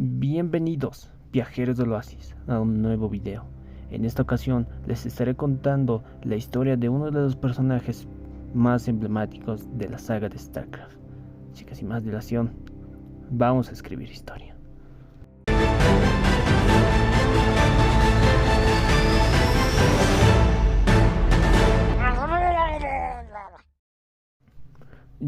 Bienvenidos, viajeros del Oasis, a un nuevo video. En esta ocasión les estaré contando la historia de uno de los personajes más emblemáticos de la saga de StarCraft. Así que sin más dilación, vamos a escribir historia.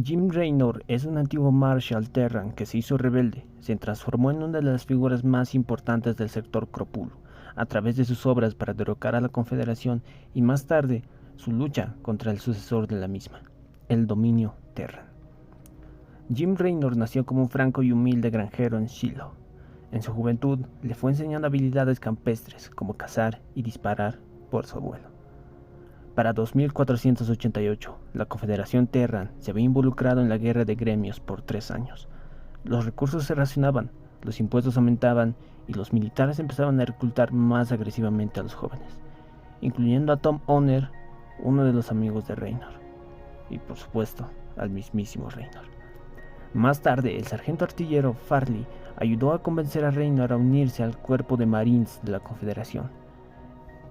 Jim Raynor es un antiguo Marshal Terran que se hizo rebelde. Se transformó en una de las figuras más importantes del sector Cropulu a través de sus obras para derrocar a la Confederación y más tarde su lucha contra el sucesor de la misma, el dominio Terran. Jim Raynor nació como un franco y humilde granjero en Shiloh. En su juventud le fue enseñando habilidades campestres como cazar y disparar por su abuelo. Para 2488, la Confederación Terran se había involucrado en la guerra de gremios por 3 años. Los recursos se racionaban, los impuestos aumentaban y los militares empezaban a reclutar más agresivamente a los jóvenes, incluyendo a Tom Honor, uno de los amigos de Raynor, y por supuesto al mismísimo Raynor. Más tarde, el sargento artillero Farley ayudó a convencer a Raynor a unirse al cuerpo de Marines de la Confederación.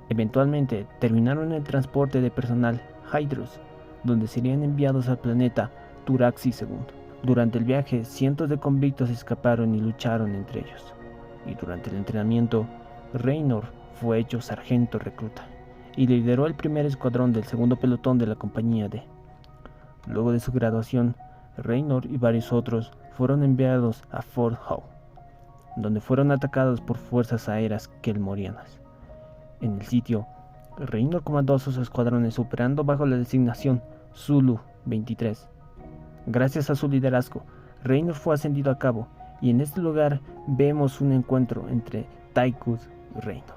Eventualmente terminaron el transporte de personal Hydrus, donde serían enviados al planeta Turaxi II. Durante el viaje, cientos de convictos escaparon y lucharon entre ellos. Y durante el entrenamiento, Raynor fue hecho sargento recluta y lideró el primer escuadrón del segundo pelotón de la compañía D. Luego de su graduación, Raynor y varios otros fueron enviados a Fort Howe, donde fueron atacados por fuerzas aéreas kelmorianas. En el sitio, Raynor comandó a sus escuadrones operando bajo la designación Zulu 23. Gracias a su liderazgo, Raynor fue ascendido a cabo, y en este lugar vemos un encuentro entre Tychus y Raynor.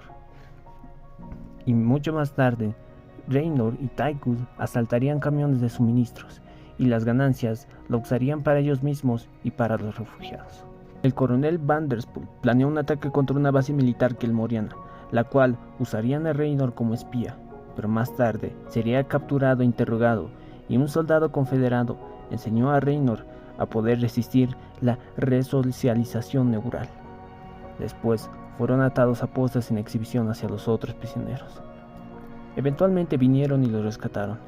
Y mucho más tarde, Raynor y Tychus asaltarían camiones de suministros, y las ganancias lo usarían para ellos mismos y para los refugiados. El coronel Vanderspool planeó un ataque contra una base militar kelmoriana, la cual usarían a Raynor como espía, pero más tarde sería capturado e interrogado, y un soldado confederado enseñó a Raynor a poder resistir la resocialización neural. Después fueron atados a postas en exhibición hacia los otros prisioneros. Eventualmente vinieron y los rescataron,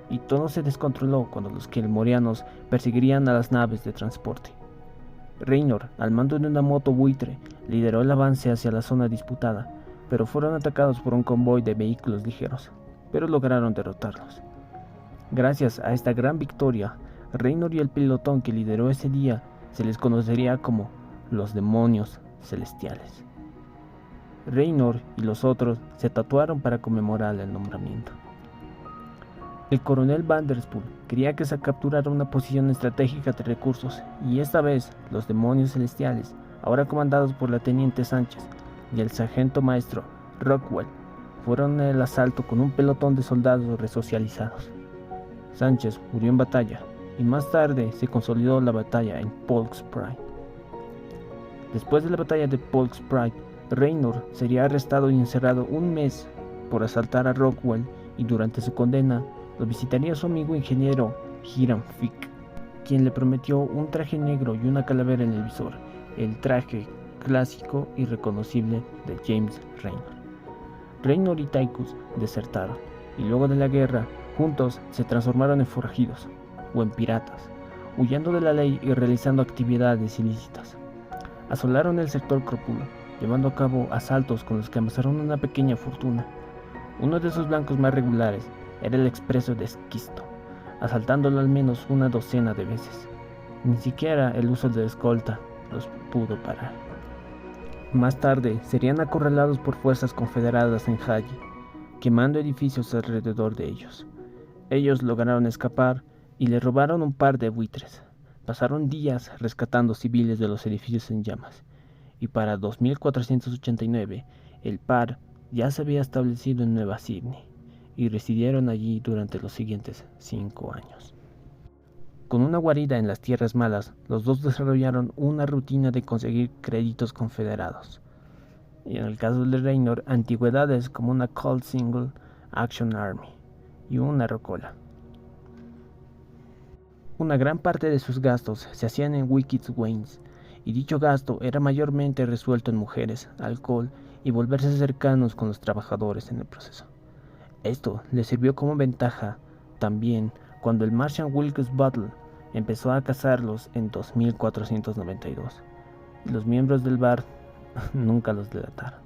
y todo se descontroló cuando los kelmorianos perseguirían a las naves de transporte. Raynor, al mando de una moto buitre, lideró el avance hacia la zona disputada, pero fueron atacados por un convoy de vehículos ligeros, pero lograron derrotarlos. Gracias a esta gran victoria, Raynor y el pelotón que lideró ese día se les conocería como los demonios celestiales. Raynor y los otros se tatuaron para conmemorar el nombramiento. El coronel Vanderspool quería que se capturara una posición estratégica de recursos, y esta vez los demonios celestiales, ahora comandados por la teniente Sánchez y el sargento maestro Rockwell, fueron en el asalto con un pelotón de soldados resocializados. Sánchez murió en batalla, y más tarde se consolidó la batalla en Polk's Pride. Después de la batalla de Polk's Pride, Raynor sería arrestado y encerrado un mes por asaltar a Rockwell, y durante su condena lo visitaría su amigo ingeniero Hiram Fick, quien le prometió un traje negro y una calavera en el visor, el traje clásico y reconocible de James Raynor. Raynor y Tychus desertaron, y luego de la guerra, juntos se transformaron en forajidos, o en piratas, huyendo de la ley y realizando actividades ilícitas. Asolaron el sector Cropulu, llevando a cabo asaltos con los que amasaron una pequeña fortuna. Uno de sus blancos más regulares era el expreso de Esquisto, asaltándolo al menos una docena de veces. Ni siquiera el uso de escolta los pudo parar. Más tarde serían acorralados por fuerzas confederadas en Haji, quemando edificios alrededor de ellos. Ellos lograron escapar y le robaron un par de buitres. Pasaron días rescatando civiles de los edificios en llamas, y para 2489 el par ya se había establecido en Nueva Sydney, y residieron allí durante los siguientes 5 años. Con una guarida en las tierras malas, los dos desarrollaron una rutina de conseguir créditos confederados, y en el caso de Raynor, antigüedades como una Colt Single Action Army y una rocola. Una gran parte de sus gastos se hacían en Wicked Waynes, y dicho gasto era mayormente resuelto en mujeres, alcohol y volverse cercanos con los trabajadores en el proceso. Esto le sirvió como ventaja también cuando el Marshal Wilkes Butler empezó a cazarlos en 2492, y los miembros del bar nunca los delataron.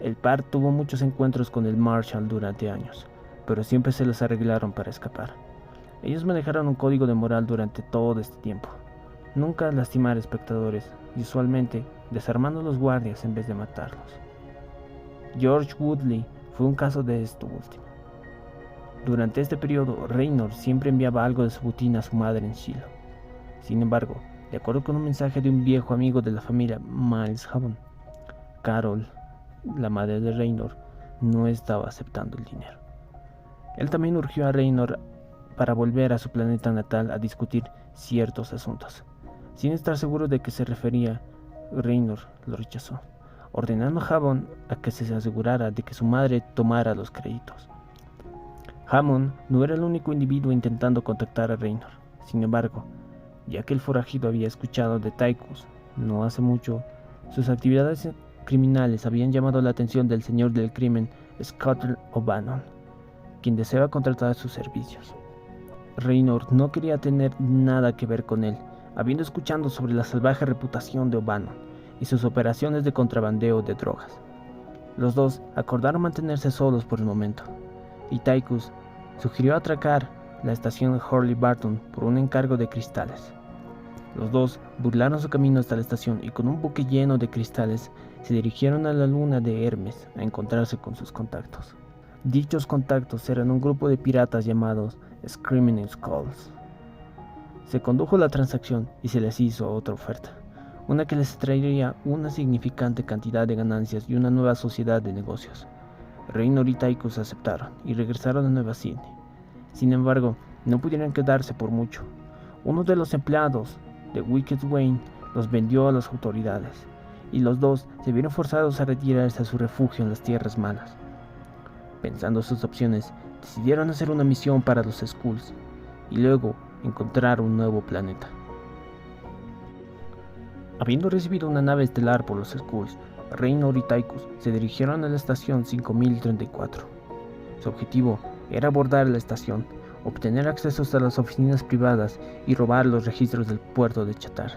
El par tuvo muchos encuentros con el Marshal durante años, pero siempre se los arreglaron para escapar. Ellos manejaron un código de moral durante todo este tiempo: nunca lastimar espectadores y usualmente desarmando a los guardias en vez de matarlos. George Woodley fue un caso de esto último. Durante este periodo, Raynor siempre enviaba algo de su botín a su madre en Shiloh. Sin embargo, de acuerdo con un mensaje de un viejo amigo de la familia Miles Havon, Carol, la madre de Raynor, no estaba aceptando el dinero. Él también urgió a Raynor para volver a su planeta natal a discutir ciertos asuntos. Sin estar seguro de qué se refería, Raynor lo rechazó, ordenando a Havon a que se asegurara de que su madre tomara los créditos. Hammond no era el único individuo intentando contactar a Raynor. Sin embargo, ya que el forajido había escuchado de Tychus no hace mucho, sus actividades criminales habían llamado la atención del señor del crimen, Scott O'Bannon, quien deseaba contratar sus servicios. Raynor no quería tener nada que ver con él, habiendo escuchado sobre la salvaje reputación de O'Bannon y sus operaciones de contrabandeo de drogas. Los dos acordaron mantenerse solos por el momento, y Tychus sugirió atracar la estación de Hurley Barton por un encargo de cristales. Los dos burlaron su camino hasta la estación y con un buque lleno de cristales se dirigieron a la luna de Hermes a encontrarse con sus contactos. Dichos contactos eran un grupo de piratas llamados Screaming Skulls. Se condujo la transacción y se les hizo otra oferta, una que les traería una significante cantidad de ganancias y una nueva sociedad de negocios. Raynor y Tychus aceptaron y regresaron a Nueva Sydney. Sin embargo, no pudieron quedarse por mucho. Uno de los empleados de Wicked Wayne los vendió a las autoridades, y los dos se vieron forzados a retirarse a su refugio en las Tierras Malas. Pensando sus opciones, decidieron hacer una misión para los Skulls y luego encontrar un nuevo planeta. Habiendo recibido una nave estelar por los Skulls, Raynor y Tychus se dirigieron a la estación 5034. Su objetivo era abordar la estación, obtener accesos a las oficinas privadas y robar los registros del puerto de Chatar.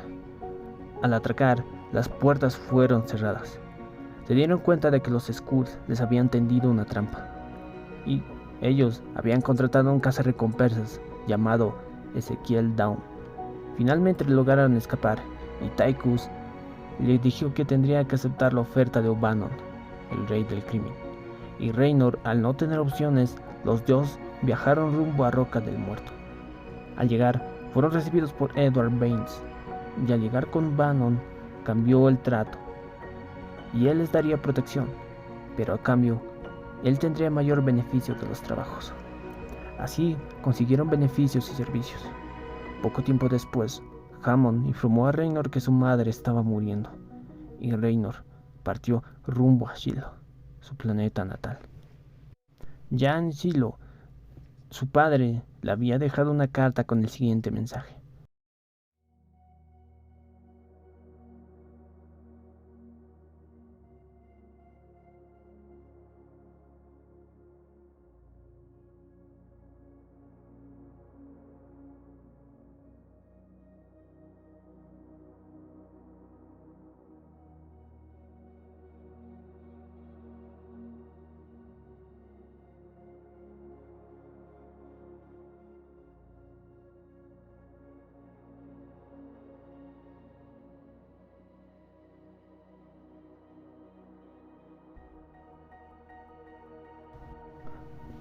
Al atracar, las puertas fueron cerradas. Se dieron cuenta de que los Skulls les habían tendido una trampa, y ellos habían contratado a un cazarrecompensas llamado Ezekiel Dawn. Finalmente lograron escapar, y Tychus le dijo que tendría que aceptar la oferta de O'Bannon, el rey del crimen. Y Raynor, al no tener opciones, los dos viajaron rumbo a Roca del Muerto. Al llegar, fueron recibidos por Edward Baines, y al llegar con Bannon, cambió el trato, y él les daría protección, pero a cambio, él tendría mayor beneficio de los trabajos. Así consiguieron beneficios y servicios. Poco tiempo después, Hammond informó a Raynor que su madre estaba muriendo, y Raynor partió rumbo a Shiloh, su planeta natal. Ya en Shiloh, su padre le había dejado una carta con el siguiente mensaje: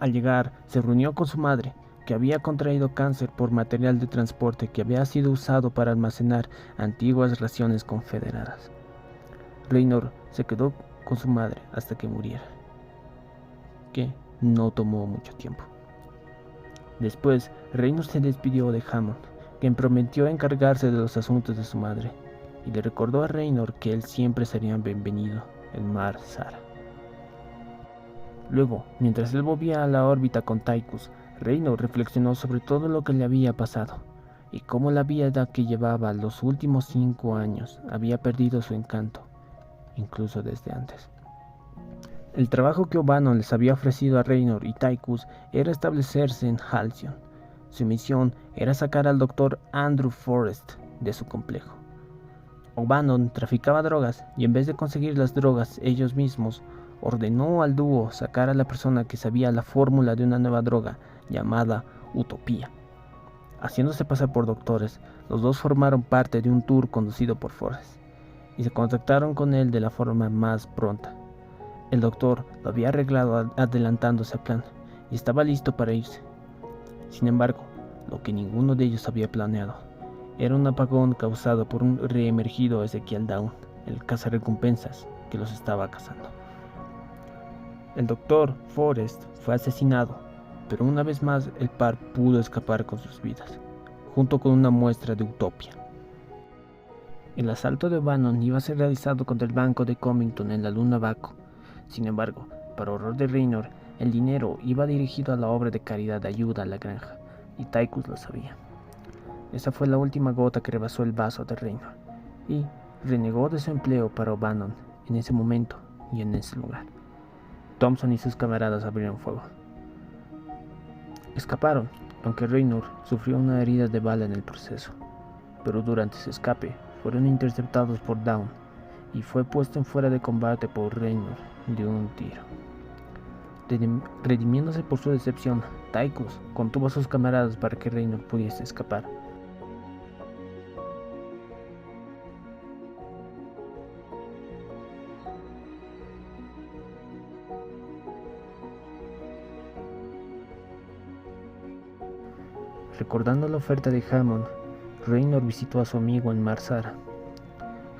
Al llegar, se reunió con su madre, que había contraído cáncer por material de transporte que había sido usado para almacenar antiguas raciones confederadas. Raynor se quedó con su madre hasta que muriera, que no tomó mucho tiempo. Después, Raynor se despidió de Hammond, quien prometió encargarse de los asuntos de su madre, y le recordó a Raynor que él siempre sería bienvenido en Mar Sara. Luego, mientras él volvía a la órbita con Tychus, Raynor reflexionó sobre todo lo que le había pasado, y cómo la vida que llevaba los últimos 5 años había perdido su encanto, incluso desde antes. El trabajo que O'Bannon les había ofrecido a Raynor y Tychus era establecerse en Halcyon. Su misión era sacar al Dr. Andrew Forrest de su complejo. O'Bannon traficaba drogas y en vez de conseguir las drogas ellos mismos, ordenó al dúo sacar a la persona que sabía la fórmula de una nueva droga llamada Utopía. Haciéndose pasar por doctores, los dos formaron parte de un tour conducido por Forrest y se contactaron con él de la forma más pronta. El doctor lo había arreglado adelantándose al plan y estaba listo para irse. Sin embargo, lo que ninguno de ellos había planeado era un apagón causado por un reemergido Ezekiel Dawn, el cazarrecompensas que los estaba cazando. El doctor Forrest fue asesinado, pero una vez más el par pudo escapar con sus vidas, junto con una muestra de Utopía. El asalto de O'Bannon iba a ser realizado contra el banco de Covington en la luna Baco. Sin embargo, para horror de Raynor, el dinero iba dirigido a la obra de caridad de ayuda a la granja, y Tychus lo sabía. Esa fue la última gota que rebasó el vaso de Raynor, y renegó de su empleo para O'Bannon en ese momento y en ese lugar. Thompson y sus camaradas abrieron fuego. Escaparon, aunque Raynor sufrió una herida de bala en el proceso, pero durante su escape fueron interceptados por Dawn y fue puesto en fuera de combate por Raynor de un tiro. Redimiéndose por su decepción, Tychus contuvo a sus camaradas para que Raynor pudiese escapar. Recordando la oferta de Hammond, Raynor visitó a su amigo en Mar-Sara.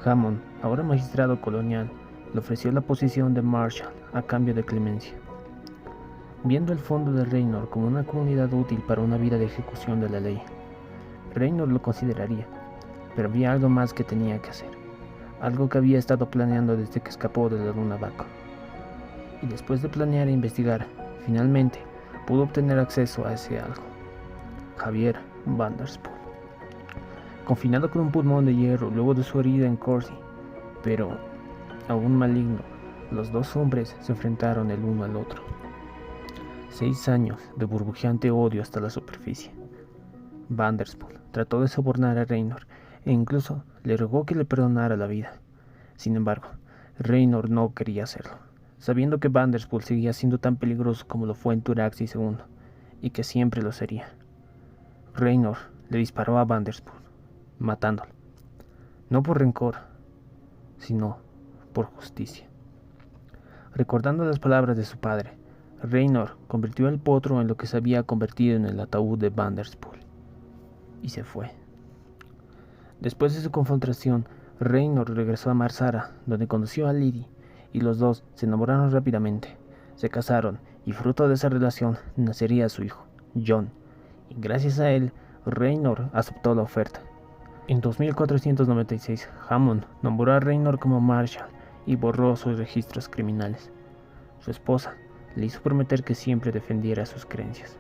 Hammond, ahora magistrado colonial, le ofreció la posición de Marshal a cambio de clemencia. Viendo el fondo de Raynor como una comunidad útil para una vida de ejecución de la ley, Raynor lo consideraría, pero había algo más que tenía que hacer, algo que había estado planeando desde que escapó de la luna Baco. Y después de planear e investigar, finalmente pudo obtener acceso a ese algo. Javier Vanderspool, confinado con un pulmón de hierro luego de su herida en Corsi, pero aún maligno, los dos hombres se enfrentaron el uno al otro. 6 años de burbujeante odio hasta la superficie. Vanderspool trató de sobornar a Raynor e incluso le rogó que le perdonara la vida. Sin embargo, Raynor no quería hacerlo, sabiendo que Vanderspool seguía siendo tan peligroso como lo fue en Turaxi II, y que siempre lo sería. Raynor le disparó a Vanderspool, matándolo, no por rencor, sino por justicia. Recordando las palabras de su padre, Raynor convirtió el potro en lo que se había convertido en el ataúd de Vanderspool, y se fue. Después de su confrontación, Raynor regresó a Mar-Sara, donde conoció a Lydie, y los dos se enamoraron rápidamente. Se casaron, y fruto de esa relación nacería su hijo, John, y gracias a él, Raynor aceptó la oferta. En 2496, Hammond nombró a Raynor como Marshal y borró sus registros criminales. Su esposa le hizo prometer que siempre defendiera sus creencias.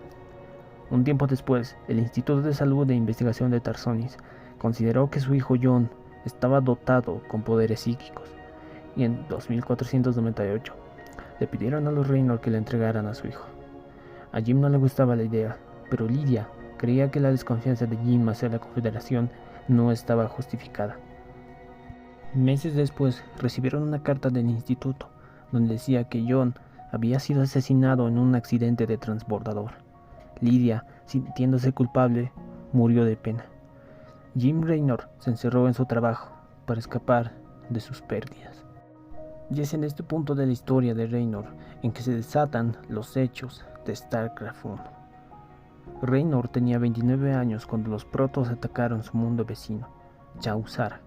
Un tiempo después, el Instituto de Salud e Investigación de Tarsonis consideró que su hijo John estaba dotado con poderes psíquicos, y en 2498 le pidieron a los Raynor que le entregaran a su hijo. A Jim no le gustaba la idea, pero Lydia creía que la desconfianza de Jim hacia la Confederación no estaba justificada. Meses después recibieron una carta del instituto donde decía que John había sido asesinado en un accidente de transbordador. Lydia, sintiéndose culpable, murió de pena. Jim Raynor se encerró en su trabajo para escapar de sus pérdidas. Y es en este punto de la historia de Raynor en que se desatan los hechos de StarCraft 1. Raynor tenía 29 años cuando los protos atacaron su mundo vecino, Jausara,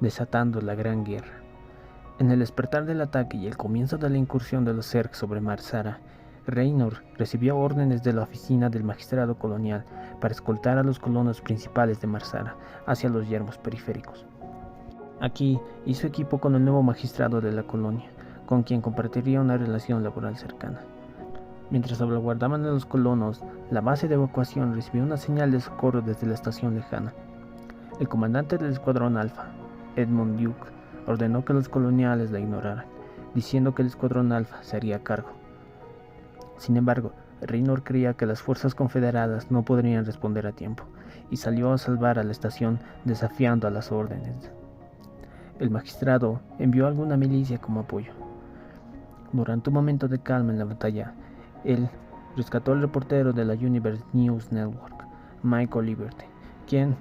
desatando la Gran Guerra. En el despertar del ataque y el comienzo de la incursión de los Zerg sobre Mar-Sara, Raynor recibió órdenes de la oficina del magistrado colonial para escoltar a los colonos principales de Mar-Sara hacia los yermos periféricos. Aquí hizo equipo con el nuevo magistrado de la colonia, con quien compartiría una relación laboral cercana. Mientras salvaguardaban a los colonos, la base de evacuación recibió una señal de socorro desde la estación lejana. El comandante del escuadrón Alfa, Edmund Duke, ordenó que los coloniales la ignoraran, diciendo que el escuadrón Alfa se haría cargo. Sin embargo, Raynor creía que las fuerzas confederadas no podrían responder a tiempo, y salió a salvar a la estación desafiando a las órdenes. El magistrado envió alguna milicia como apoyo. Durante un momento de calma en la batalla, él rescató al reportero de la Universe News Network, Michael Liberty, quien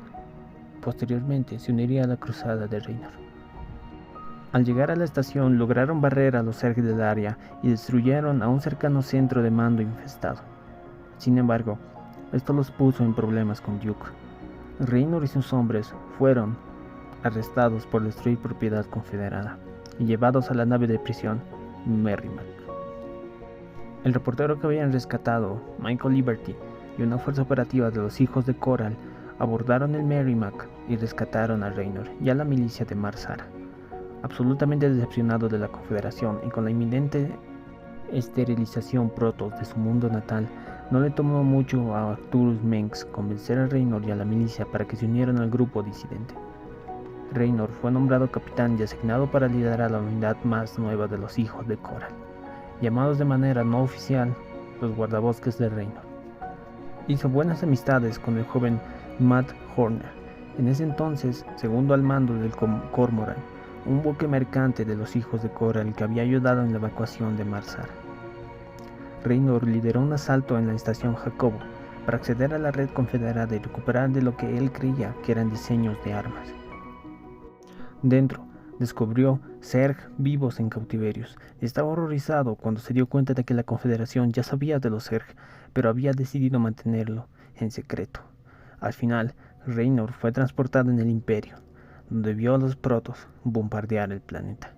posteriormente se uniría a la cruzada de Raynor. Al llegar a la estación, lograron barrer a los Zerg del área y destruyeron a un cercano centro de mando infestado. Sin embargo, esto los puso en problemas con Duke. Raynor y sus hombres fueron arrestados por destruir propiedad confederada y llevados a la nave de prisión Merrimack. El reportero que habían rescatado, Michael Liberty, y una fuerza operativa de los hijos de Coral abordaron el Merrimack y rescataron a Raynor y a la milicia de Mar Sara. Absolutamente decepcionado de la Confederación y con la inminente esterilización Protoss de su mundo natal, no le tomó mucho a Arturus Mengs convencer a Raynor y a la milicia para que se unieran al grupo disidente. Raynor fue nombrado capitán y asignado para liderar la unidad más nueva de los hijos de Coral, llamados de manera no oficial los guardabosques de Raynor. Hizo buenas amistades con el joven Matt Horner, en ese entonces segundo al mando del Cormoran, un buque mercante de los hijos de Coral que había ayudado en la evacuación de Mar Sara. Raynor lideró un asalto en la estación Jacobo para acceder a la red confederada y recuperar de lo que él creía que eran diseños de armas. Dentro, descubrió Zerg vivos en cautiverios y estaba horrorizado cuando se dio cuenta de que la Confederación ya sabía de los Zerg, pero había decidido mantenerlo en secreto. Al final, Raynor fue transportado en el Imperio, donde vio a los Protoss bombardear el planeta.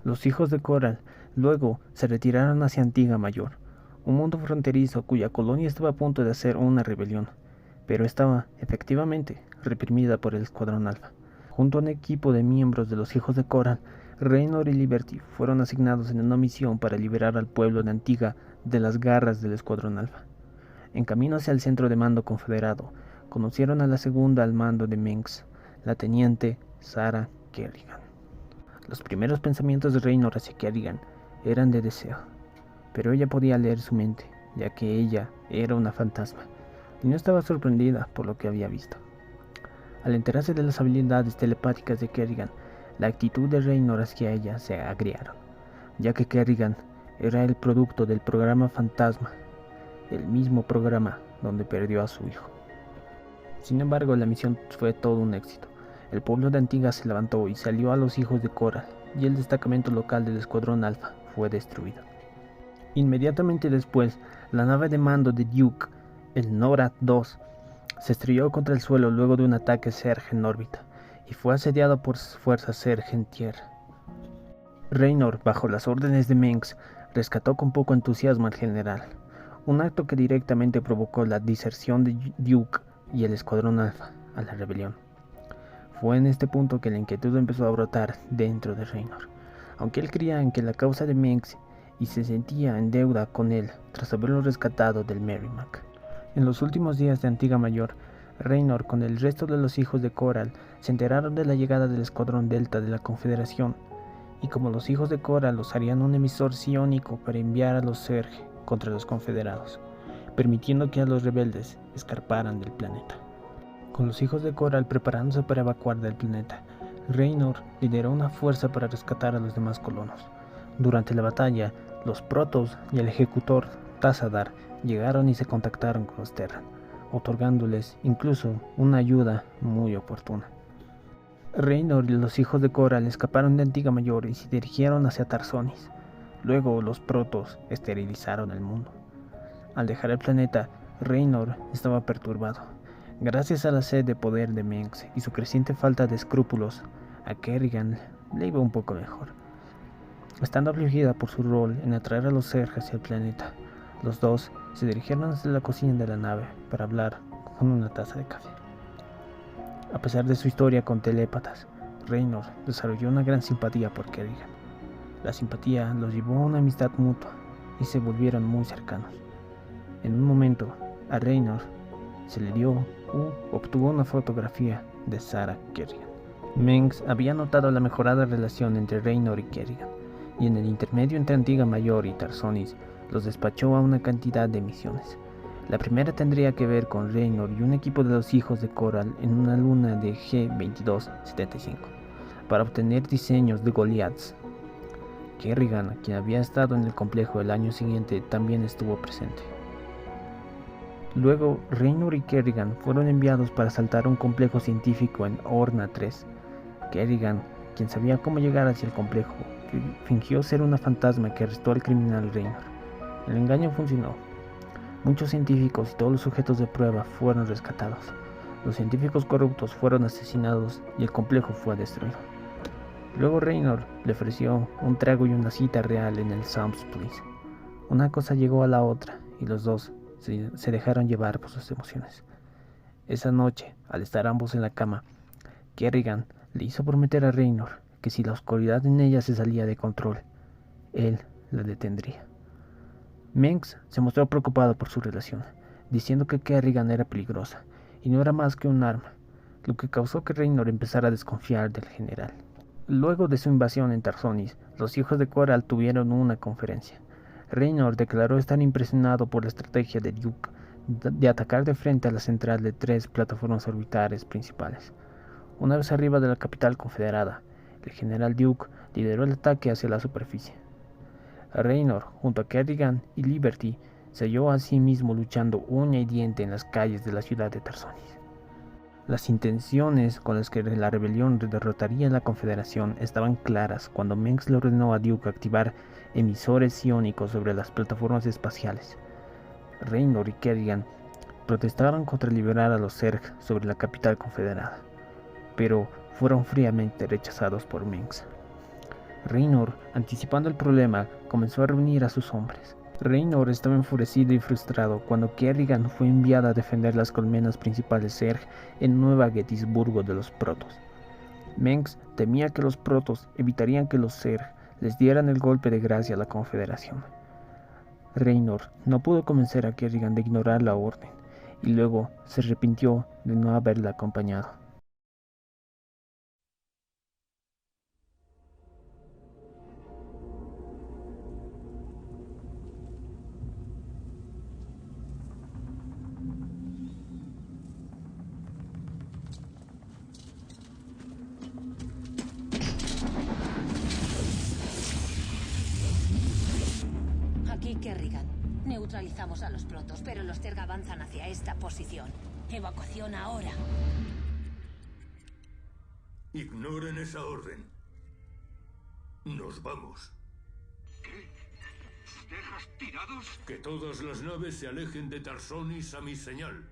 Los hijos de Coral luego se retiraron hacia Antigua Mayor, un mundo fronterizo cuya colonia estaba a punto de hacer una rebelión, pero estaba, efectivamente, reprimida por el Escuadrón Alfa. Junto a un equipo de miembros de los hijos de Coral, Raynor y Liberty fueron asignados en una misión para liberar al pueblo de Antigua de las garras del Escuadrón Alfa. En camino hacia el centro de mando confederado, conocieron a la segunda al mando de Mengs, la teniente Sarah Kerrigan. Los primeros pensamientos de Raynor hacia Kerrigan eran de deseo, pero ella podía leer su mente, ya que ella era una fantasma, y no estaba sorprendida por lo que había visto. Al enterarse de las habilidades telepáticas de Kerrigan, la actitud de Raynor hacia ella se agriaron, ya que Kerrigan era el producto del programa Fantasma, el mismo programa donde perdió a su hijo. Sin embargo, la misión fue todo un éxito. El pueblo de Antigua se levantó y salió a los hijos de Coral, y el destacamento local del Escuadrón Alfa fue destruido. Inmediatamente después, la nave de mando de Duke, el NORAD 2, se estrelló contra el suelo luego de un ataque Zerg en órbita, y fue asediado por fuerzas Zerg en tierra. Raynor, bajo las órdenes de Mengs, rescató con poco entusiasmo al general, un acto que directamente provocó la diserción de Duke y el Escuadrón Alfa a la rebelión. Fue en este punto que la inquietud empezó a brotar dentro de Raynor, aunque él creía en que la causa de Mengs y se sentía en deuda con él tras haberlo rescatado del Merrimack. En los últimos días de Antigua Mayor, Raynor con el resto de los hijos de Coral se enteraron de la llegada del Escuadrón Delta de la Confederación, y como los hijos de Coral los harían un emisor psiónico para enviar a los Zerg contra los confederados, permitiendo que a los rebeldes escaparan del planeta. Con los hijos de Coral preparándose para evacuar del planeta, Raynor lideró una fuerza para rescatar a los demás colonos. Durante la batalla, los Protoss y el ejecutor Tazadar llegaron y se contactaron con los Terran, otorgándoles incluso una ayuda muy oportuna. Raynor y los hijos de Coral escaparon de Antigua Mayor y se dirigieron hacia Tarsonis. Luego los Protoss esterilizaron el mundo. Al dejar el planeta, Raynor estaba perturbado. Gracias a la sed de poder de Mengs y su creciente falta de escrúpulos, a Kerrigan le iba un poco mejor. Estando afligida por su rol en atraer a los Zerg hacia el planeta, los dos se dirigieron hacia la cocina de la nave para hablar con una taza de café. A pesar de su historia con telépatas, Raynor desarrolló una gran simpatía por Kerrigan. La simpatía los llevó a una amistad mutua, y se volvieron muy cercanos. En un momento, a Raynor se le dio obtuvo una fotografía de Sarah Kerrigan. Mengs había notado la mejorada relación entre Raynor y Kerrigan, y en el intermedio entre Antigua Mayor y Tarsonis los despachó a una cantidad de misiones. La primera tendría que ver con Raynor y un equipo de los hijos de Coral en una luna de G-2275, para obtener diseños de Goliaths. Kerrigan, quien había estado en el complejo el año siguiente, también estuvo presente. Luego, Raynor y Kerrigan fueron enviados para asaltar un complejo científico en Orna 3. Kerrigan, quien sabía cómo llegar hacia el complejo, fingió ser una fantasma que arrestó al criminal Raynor. El engaño funcionó. Muchos científicos y todos los sujetos de prueba fueron rescatados. Los científicos corruptos fueron asesinados y el complejo fue destruido. Luego Raynor le ofreció un trago y una cita real en el Sam's Place. Una cosa llegó a la otra y los dos se dejaron llevar por sus emociones. Esa noche, al estar ambos en la cama, Kerrigan le hizo prometer a Raynor que si la oscuridad en ella se salía de control, él la detendría. Mengs se mostró preocupado por su relación, diciendo que Kerrigan era peligrosa y no era más que un arma, lo que causó que Raynor empezara a desconfiar del general. Luego de su invasión en Tarsonis, los hijos de Coral tuvieron una conferencia. Raynor declaró estar impresionado por la estrategia de Duke de atacar de frente a la central de 3 plataformas orbitales principales. Una vez arriba de la capital confederada, el general Duke lideró el ataque hacia la superficie. Raynor, junto a Kerrigan y Liberty, se halló a sí mismo luchando uña y diente en las calles de la ciudad de Tarsonis. Las intenciones con las que la rebelión derrotaría a la Confederación estaban claras cuando Mengs le ordenó a Duke activar emisores psiónicos sobre las plataformas espaciales. Raynor y Kerrigan protestaron contra liberar a los Zerg sobre la capital confederada, pero fueron fríamente rechazados por Mengs. Raynor, anticipando el problema, comenzó a reunir a sus hombres. Raynor estaba enfurecido y frustrado cuando Kerrigan fue enviada a defender las colmenas principales Zerg en Nueva Gettysburgo de los Protoss. Mengs temía que los Protoss evitarían que los Zerg les dieran el golpe de gracia a la Confederación. Raynor no pudo convencer a Kerrigan de ignorar la orden, y luego se arrepintió de no haberla acompañado. Aquí Kerrigan. Neutralizamos a los Protoss, pero los Zerg avanzan hacia esta posición. Evacuación ahora. Ignoren esa orden. Nos vamos. ¿Qué? ¿Dejas tirados? Que todas las naves se alejen de Tarsonis a mi señal.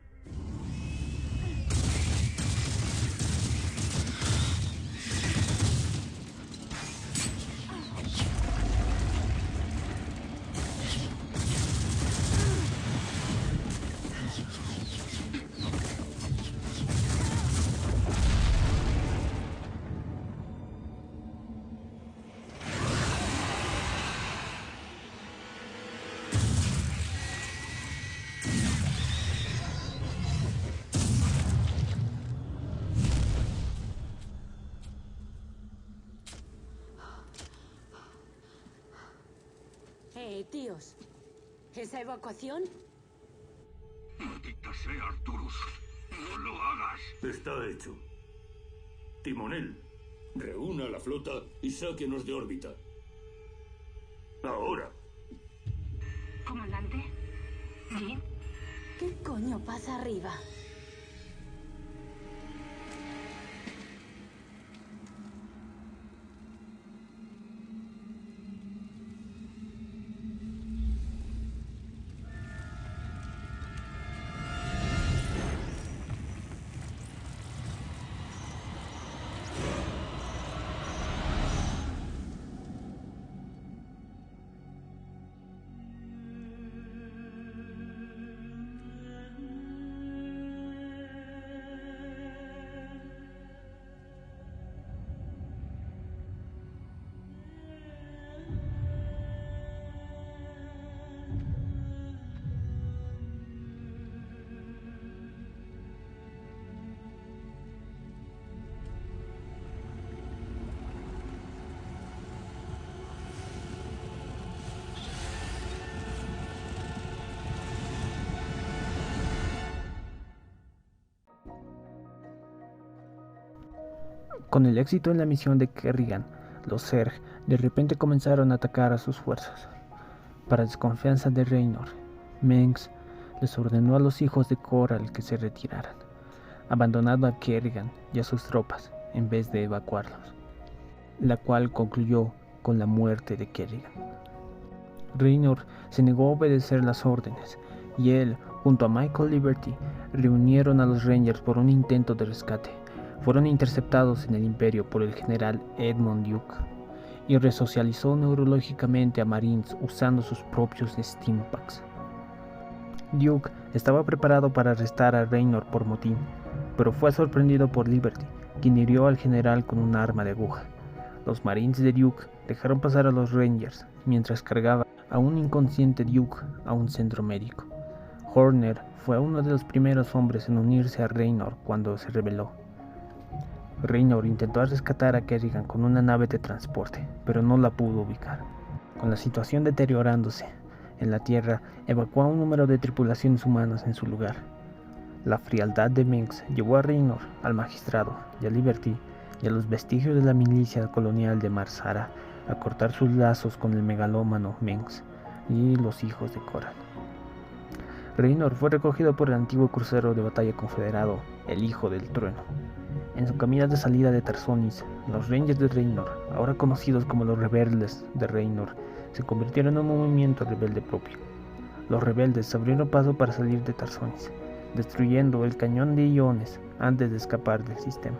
Tíos. ¿Esa evacuación? Maldita sea, Arturus. No lo hagas. Está hecho. Timonel, reúna la flota y sáquenos de órbita. Ahora. ¿Comandante? ¿Sí? ¿Qué coño pasa arriba? Con el éxito en la misión de Kerrigan, los Zerg de repente comenzaron a atacar a sus fuerzas. Para desconfianza de Reynor, Mengsk les ordenó a los hijos de Corral que se retiraran, abandonando a Kerrigan y a sus tropas en vez de evacuarlos, la cual concluyó con la muerte de Kerrigan. Reynor se negó a obedecer las órdenes y él, junto a Michael Liberty, reunieron a los Rangers por un intento de rescate. Fueron interceptados en el Imperio por el general Edmund Duke y resocializó neurológicamente a Marines usando sus propios Stimpaks. Duke estaba preparado para arrestar a Reynor por motín, pero fue sorprendido por Liberty, quien hirió al general con un arma de aguja. Los Marines de Duke dejaron pasar a los Rangers mientras cargaba a un inconsciente Duke a un centro médico. Horner fue uno de los primeros hombres en unirse a Reynor cuando se rebeló. Reynor intentó rescatar a Kerrigan con una nave de transporte, pero no la pudo ubicar. Con la situación deteriorándose en la Tierra, evacuó a un número de tripulaciones humanas en su lugar. La frialdad de Mengsk llevó a Reynor, al magistrado y a Liberty y a los vestigios de la milicia colonial de Mar-Sara a cortar sus lazos con el megalómano Mengsk y los hijos de Corral. Reynor fue recogido por el antiguo crucero de batalla confederado, el Hijo del Trueno. En su camino de salida de Tarsonis, los Rangers de Reynor, ahora conocidos como los Rebeldes de Reynor, se convirtieron en un movimiento rebelde propio. Los rebeldes abrieron paso para salir de Tarsonis, destruyendo el cañón de iones antes de escapar del sistema.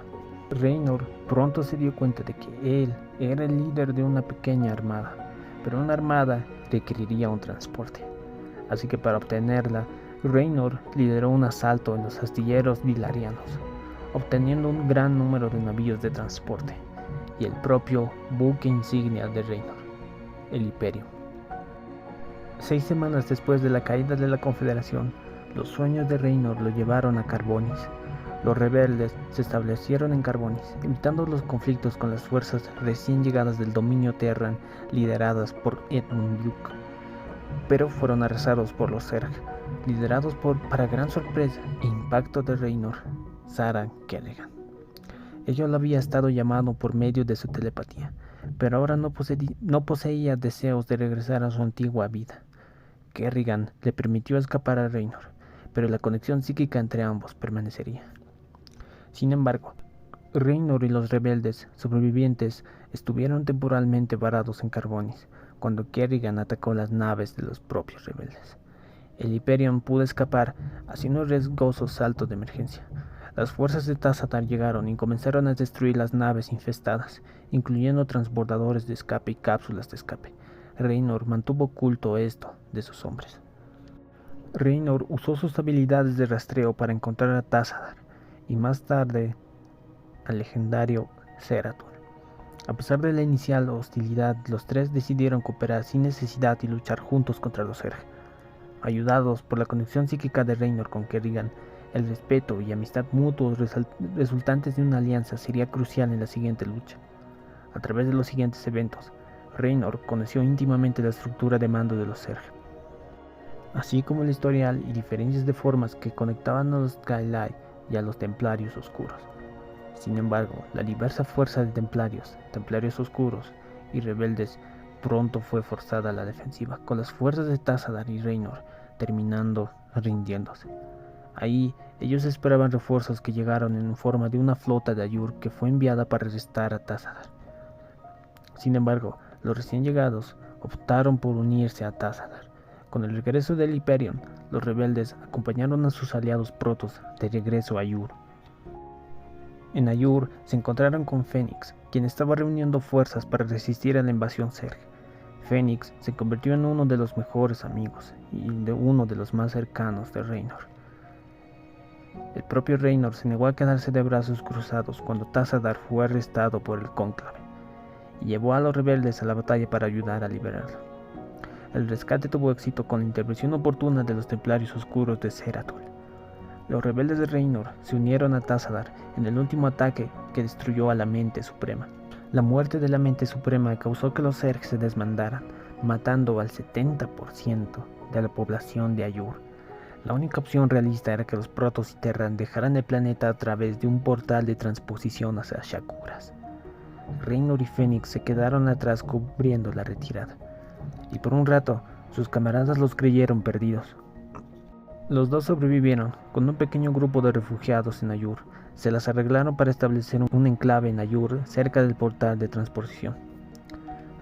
Reynor pronto se dio cuenta de que él era el líder de una pequeña armada, pero una armada requeriría un transporte. Así que para obtenerla, Reynor lideró un asalto en los astilleros dilarianos, obteniendo un gran número de navíos de transporte y el propio buque insignia de Reynor, el Hyperion. 6 semanas después de la caída de la Confederación, los sueños de Reynor lo llevaron a Carbonis. Los rebeldes se establecieron en Carbonis, evitando los conflictos con las fuerzas recién llegadas del dominio Terran lideradas por Edmund Duke, pero fueron arrasados por los Zerg, liderados por, para gran sorpresa e impacto de Reynor, Sara Kerrigan. Ella lo había estado llamando por medio de su telepatía, pero ahora no poseía deseos de regresar a su antigua vida. Kerrigan le permitió escapar a Reynor, pero la conexión psíquica entre ambos permanecería. Sin embargo, Reynor y los rebeldes sobrevivientes estuvieron temporalmente varados en Carbonis cuando Kerrigan atacó las naves de los propios rebeldes. El Hyperion pudo escapar haciendo un riesgoso salto de emergencia. Las fuerzas de Tassadar llegaron y comenzaron a destruir las naves infestadas, incluyendo transbordadores de escape y cápsulas de escape. Reynor mantuvo oculto esto de sus hombres. Reynor usó sus habilidades de rastreo para encontrar a Tassadar y más tarde al legendario Zeratul. A pesar de la inicial hostilidad, los tres decidieron cooperar sin necesidad y luchar juntos contra los Zerg. Ayudados por la conexión psíquica de Reynor con Kerrigan, el respeto y amistad mutuos resultantes de una alianza sería crucial en la siguiente lucha. A través de los siguientes eventos, Reynor conoció íntimamente la estructura de mando de los Zerg, así como el historial y diferencias de formas que conectaban a los Skylight y a los Templarios Oscuros. Sin embargo, la diversa fuerza de Templarios Oscuros y rebeldes pronto fue forzada a la defensiva, con las fuerzas de Tassadar y Reynor terminando rindiéndose. Ahí, ellos esperaban refuerzos que llegaron en forma de una flota de Ayur que fue enviada para arrestar a Tassadar. Sin embargo, los recién llegados optaron por unirse a Tassadar. Con el regreso del Hyperion, los rebeldes acompañaron a sus aliados protos de regreso a Ayur. En Ayur se encontraron con Fénix, quien estaba reuniendo fuerzas para resistir a la invasión Zerg. Fénix se convirtió en uno de los mejores amigos y de uno de los más cercanos de Reynor. El propio Reynor se negó a quedarse de brazos cruzados cuando Tassadar fue arrestado por el cónclave y llevó a los rebeldes a la batalla para ayudar a liberarlo. El rescate tuvo éxito con la intervención oportuna de los Templarios Oscuros de Zeratul. Los rebeldes de Reynor se unieron a Tassadar en el último ataque que destruyó a la Mente Suprema. La muerte de la Mente Suprema causó que los Zerg se desbandaran, matando al 70% de la población de Ayur. La única opción realista era que los Protoss y Terran dejaran el planeta a través de un portal de transposición hacia Shakuras. Raynor y Phoenix se quedaron atrás cubriendo la retirada, y por un rato sus camaradas los creyeron perdidos. Los dos sobrevivieron. Con un pequeño grupo de refugiados en Ayur, se las arreglaron para establecer un enclave en Ayur cerca del portal de transposición.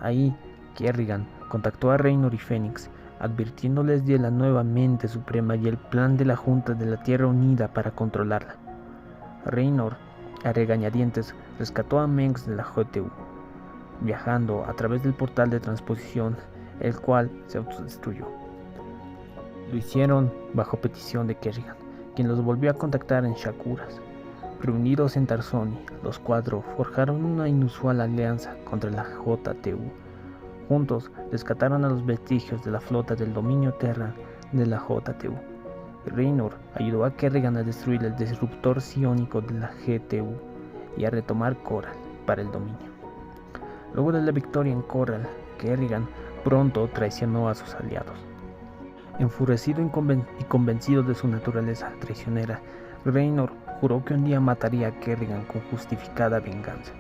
Ahí, Kerrigan contactó a Raynor y Phoenix, advirtiéndoles de la nueva mente suprema y el plan de la Junta de la Tierra Unida para controlarla. Raynor, a regañadientes, rescató a Mengs de la GTU, viajando a través del portal de transposición, el cual se autodestruyó. Lo hicieron bajo petición de Kerrigan, quien los volvió a contactar en Shakuras. Reunidos en Tarsoni, los cuatro forjaron una inusual alianza contra la JTU. Juntos rescataron a los vestigios de la flota del dominio Terran de la JTU. Raynor ayudó a Kerrigan a destruir el disruptor psiónico de la GTU y a retomar Corral para el dominio. Luego de la victoria en Corral, Kerrigan pronto traicionó a sus aliados. Enfurecido y convencido de su naturaleza traicionera, Raynor juró que un día mataría a Kerrigan con justificada venganza.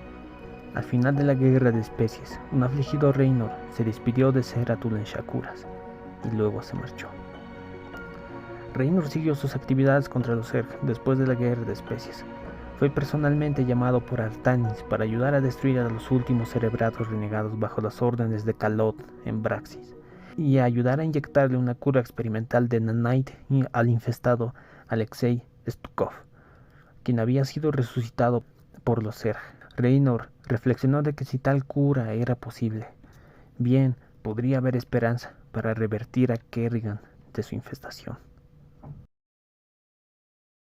Al final de la guerra de especies, un afligido Raynor se despidió de Zeratul en Shakuras y luego se marchó. Raynor siguió sus actividades contra los Zerg después de la guerra de especies. Fue personalmente llamado por Artanis para ayudar a destruir a los últimos cerebrados renegados bajo las órdenes de Kalot en Braxis, y a ayudar a inyectarle una cura experimental de Nanite al infestado Alexei Stukov, quien había sido resucitado por los Zerg. Raynor reflexionó de que si tal cura era posible, bien podría haber esperanza para revertir a Kerrigan de su infestación.